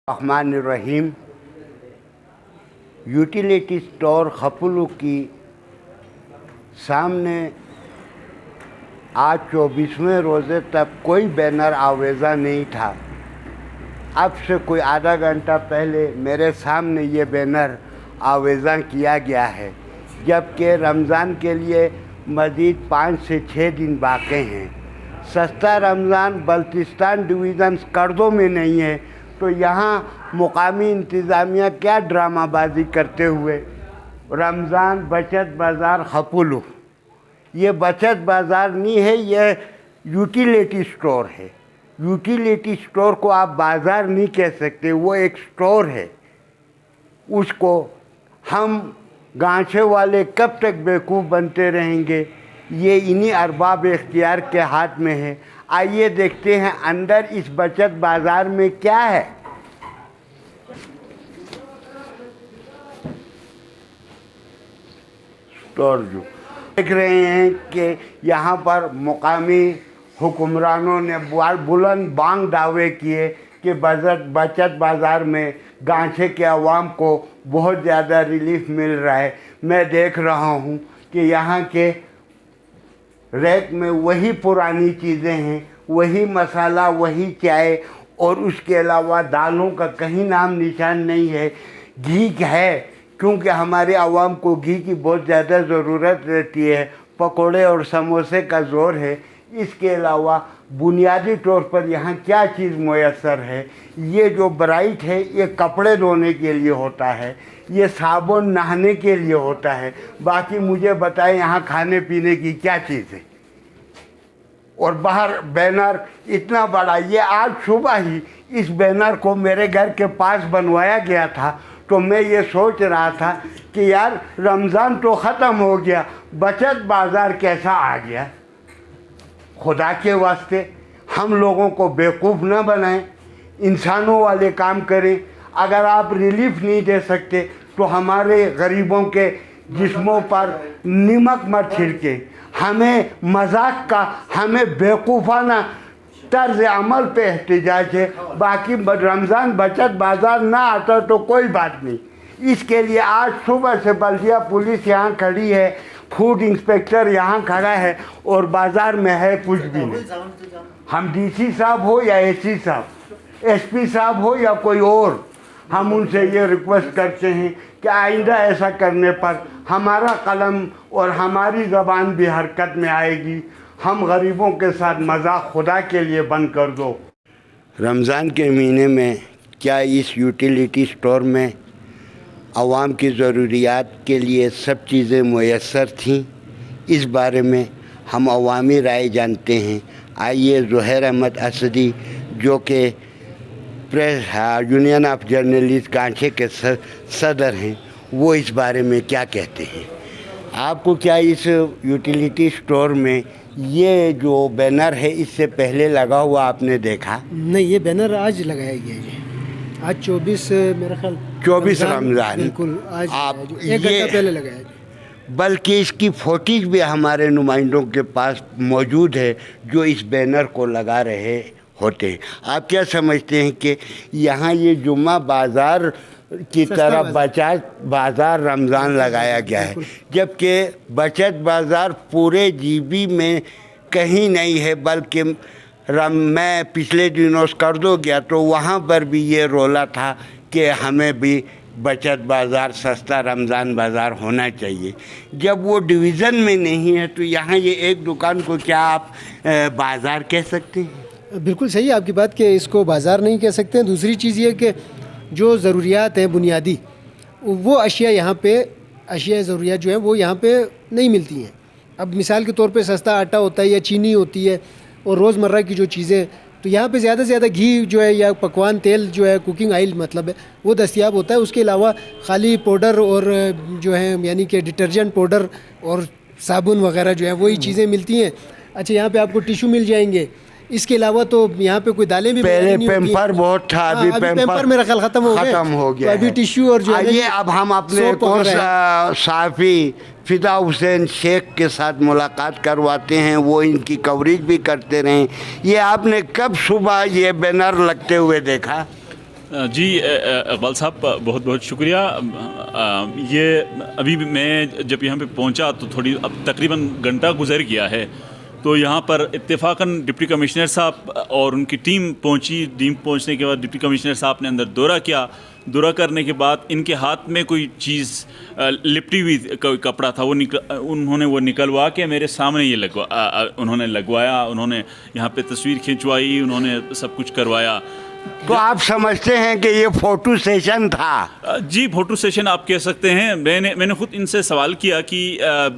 Rahman utility store खपुलू की सामने आज 24वें रोज़े तक कोई बैनर आवेज़ा नहीं था। अब से कोई आधा घंटा पहले मेरे सामने ये बैनर आवेज़ा किया गया है, जबकि रमज़ान के लिए मज़ीद 5 से 6 दिन बाकी हैं। सस्ता रमज़ान बल्तिस्तान डिवीज़न स्कर्दों में नहीं है, तो यहाँ मुकामी इंतज़ामिया क्या ड्रामाबाजी करते हुए रमज़ान बचत बाज़ार खपुलू, ये बचत बाज़ार नहीं है, यह यूटिलिटी स्टोर है। यूटिलिटी स्टोर को आप बाज़ार नहीं कह सकते, वो एक स्टोर है। उसको हम गांचे वाले कब तक बेवकूफ़ बनते रहेंगे, ये इन्हीं अरबाब इख्तियार के हाथ में है। आइए देखते हैं अंदर इस बचत बाज़ार में क्या है। स्टोर जो देख रहे हैं कि यहाँ पर मुकामी हुक्मरानों ने बुलंद बांग दावे किए कि बचत बाज़ार में गांचे के अवाम को बहुत ज़्यादा रिलीफ मिल रहा है। मैं देख रहा हूँ कि यहाँ के रैक में वही पुरानी चीज़ें हैं, वही मसाला, वही चाय, और उसके अलावा दालों का कहीं नाम निशान नहीं है। घी है, क्योंकि हमारे आवाम को घी की बहुत ज़्यादा ज़रूरत रहती है। पकोड़े और समोसे का ज़ोर है। इसके अलावा बुनियादी तौर पर यहाँ क्या चीज़ मुयस्सर है, ये जो ब्राइट है ये कपड़े धोने के लिए होता है, ये साबुन नहाने के लिए होता है। बाकी मुझे बताएं यहाँ खाने पीने की क्या चीज़ है। और बाहर बैनर इतना बड़ा, ये आज सुबह ही इस बैनर को मेरे घर के पास बनवाया गया था, तो मैं ये सोच रहा था कि यार रमज़ान तो ख़त्म हो गया, बचत बाज़ार कैसा आ गया। खुदा के वास्ते हम लोगों को बेवकूफ़ न बनाएं, इंसानों वाले काम करें। अगर आप रिलीफ नहीं दे सकते तो हमारे गरीबों के जिस्मों पर नमक मत छिड़के। हमें मजाक का, हमें बेवकूफ़ाना तर्ज अमल पे एहतिजाज है। बाकी रमज़ान बचत बाज़ार ना आता तो कोई बात नहीं। इसके लिए आज सुबह से बल्दिया पुलिस यहाँ खड़ी है, फूड इंस्पेक्टर यहाँ खड़ा है, और बाज़ार में है कुछ भी नहीं। हम डीसी साहब हो या एसी साहब, एसपी साहब हो या कोई और, हम उनसे ये रिक्वेस्ट करते हैं कि आइंदा ऐसा करने पर हमारा कलम और हमारी ज़बान भी हरकत में आएगी। हम गरीबों के साथ मजाक खुदा के लिए बंद कर दो। रमज़ान के महीने में क्या इस यूटिलिटी स्टोर में आवाम की ज़रूरियात के लिए सब चीज़ें मुयस्सर थीं? इस बारे में हम अवामी राय जानते हैं। आइए ज़ुहैर अहमद असदी, जो कि press union of journalist Ghanche के सदर हैं, वो इस बारे में क्या कहते हैं। आपको क्या इस यूटिलिटी स्टोर में ये जो बैनर है इससे पहले लगा हुआ आपने देखा? नहीं, ये बैनर आज लगाया गया है। आज 24 मेरा ख्याल 24 रमज़ान, बिल्कुल आज आप एक घंटा पहले लगाया है। बल्कि इसकी फोटेज भी हमारे नुमाइंदों के पास मौजूद है जो इस बैनर को लगा रहे होते हैं। आप क्या समझते हैं कि यहाँ ये जुम्मा बाज़ार की तरह बचत बाज़ार रमज़ान लगाया गया है, जबकि बचत बाज़ार पूरे जीबी में कहीं नहीं है, बल्कि मैं पिछले दिनों स्कर्दो गया तो वहाँ पर भी ये रोला था कि हमें भी बचत बाज़ार, सस्ता रमज़ान बाज़ार होना चाहिए। जब वो डिवीज़न में नहीं है तो यहाँ ये एक दुकान को क्या आप बाज़ार कह सकते हैं? बिल्कुल सही है आपकी बात कि इसको बाज़ार नहीं कह सकते हैं। दूसरी चीज़ ये कि जो ज़रूरियात हैं बुनियादी, वो अशिया यहाँ पे, अशिया ज़रूरियात जो हैं वो यहाँ पे नहीं मिलती हैं। अब मिसाल के तौर पे सस्ता आटा होता है या चीनी होती है और रोज़मर्रा की जो चीज़ें, तो यहाँ पे ज़्यादा से ज़्यादा घी जो है या पकवान तेल जो है, कुकिंग ऑयल मतलब है, वो दस्तयाब होता है। उसके अलावा खाली पाउडर और जो है यानी कि डिटर्जेंट पाउडर और साबुन वगैरह जो है वही चीज़ें मिलती हैं। अच्छा, यहाँ पे आपको टिशू मिल जाएंगे। इसके अलावा तो यहाँ पे कोई दालें भी पहले पेम्पर बहुत था, अभी पेम्पर मेरा ख्याल ख़त्म हो गया, तो अभी टिश्यू और जो आइए अब हम अपने एक और साफ़ी फ़िदा हुसैन शेख के साथ मुलाकात करवाते हैं, वो इनकी कवरेज भी करते रहें। ये आपने कब सुबह ये बैनर लगते हुए देखा? जी इकबाल साहब, बहुत बहुत शुक्रिया। ये अभी भी मैं जब यहाँ पे पहुँचा तो थोड़ी अब तकरीबन घंटा गुजर गया है, तो यहाँ पर इत्तेफाकन डिप्टी कमिश्नर साहब और उनकी टीम पहुँची। टीम पहुँचने के बाद डिप्टी कमिश्नर साहब ने अंदर दौरा किया। दौरा करने के बाद इनके हाथ में कोई चीज़ लिपटी हुई कोई कपड़ा था, उन्होंने वो निकलवा के मेरे सामने ये उन्होंने लगवाया। उन्होंने यहाँ पे तस्वीर खिंचवाई, उन्होंने सब कुछ करवाया। तो आप समझते हैं कि ये फोटो सेशन था? जी, फोटो सेशन आप कह सकते हैं। मैंने खुद इनसे सवाल किया कि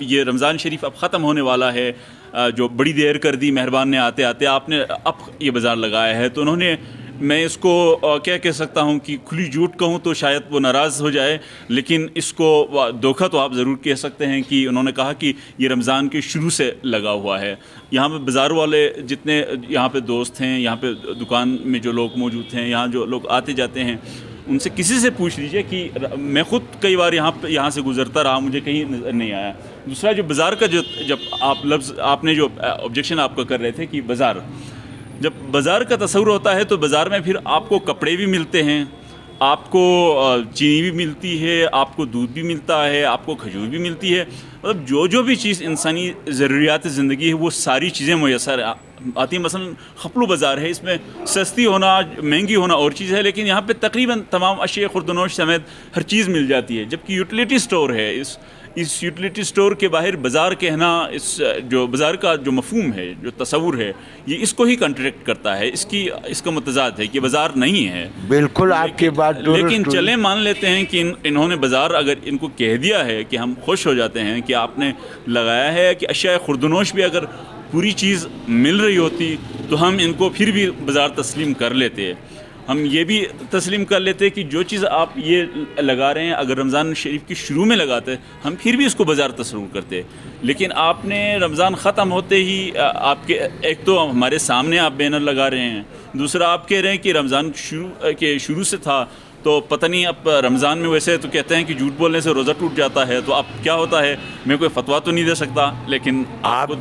ये रमज़ान शरीफ अब ख़त्म होने वाला है, जो बड़ी देर कर दी मेहरबान ने आते आते, आपने अब ये बाज़ार लगाया है। तो उन्होंने, मैं इसको क्या कह सकता हूँ कि खुली झूठ कहूँ तो शायद वो नाराज़ हो जाए, लेकिन इसको धोखा तो आप ज़रूर कह सकते हैं कि उन्होंने कहा कि ये रमज़ान के शुरू से लगा हुआ है। यहाँ पे बाज़ार वाले जितने यहाँ पे दोस्त हैं, यहाँ पे दुकान में जो लोग मौजूद हैं, यहाँ जो लोग आते जाते हैं, उनसे किसी से पूछ लीजिए कि मैं ख़ुद कई बार यहाँ से गुज़रता रहा, मुझे कहीं नज़र नहीं आया। दूसरा, जो बाज़ार का जब आपने जो ऑब्जेक्शन आपका कर रहे थे कि बाज़ार, जब बाज़ार का तस्वुर होता है तो बाज़ार में फिर आपको कपड़े भी मिलते हैं, आपको चीनी भी मिलती है, आपको दूध भी मिलता है, आपको खजूर भी मिलती है। मतलब जो भी चीज़ इंसानी ज़रूरियात ज़िंदगी है वो सारी चीज़ें मुयस्सर आती हैं। मसलन खपलू बाज़ार है, इसमें सस्ती होना महंगी होना और चीज़ है, लेकिन यहाँ पे तकरीबन तमाम अशिया खुर्दनोश समेत हर चीज़ मिल जाती है। जबकि यूटिलिटी स्टोर है, इस यूटिलिटी स्टोर के बाहर बाज़ार कहना, इस जो बाज़ार का जो मफहूम है, जो तस्वुर है, ये इसको ही कॉन्ट्रैक्ट करता है, इसका मुतज़ाद है कि बाज़ार नहीं है। बिल्कुल आपकी बात दुरुस्त लेकिन हुई। चले मान लेते हैं कि इन्होंने बाज़ार अगर इनको कह दिया है कि हम खुश हो जाते हैं कि आपने लगाया है, कि अशिया खुर्दनोश भी अगर पूरी चीज़ मिल रही होती तो हम इनको फिर भी बाज़ार तस्लीम कर लेते। हम ये भी तस्लीम कर लेते कि जो चीज़ आप ये लगा रहे हैं अगर रमज़ान शरीफ के शुरू में लगाते हम फिर भी इसको बाज़ार तस्लीम करते। लेकिन आपने रमज़ान ख़त्म होते ही आपके, एक तो हमारे सामने आप बैनर लगा रहे हैं, दूसरा आप कह रहे हैं कि रमज़ान शुरू से था, तो पता नहीं अब रमज़ान में वैसे तो कहते हैं कि झूठ बोलने से रोज़ा टूट जाता है, तो अब क्या होता है मैं कोई फतवा तो नहीं दे सकता, लेकिन आप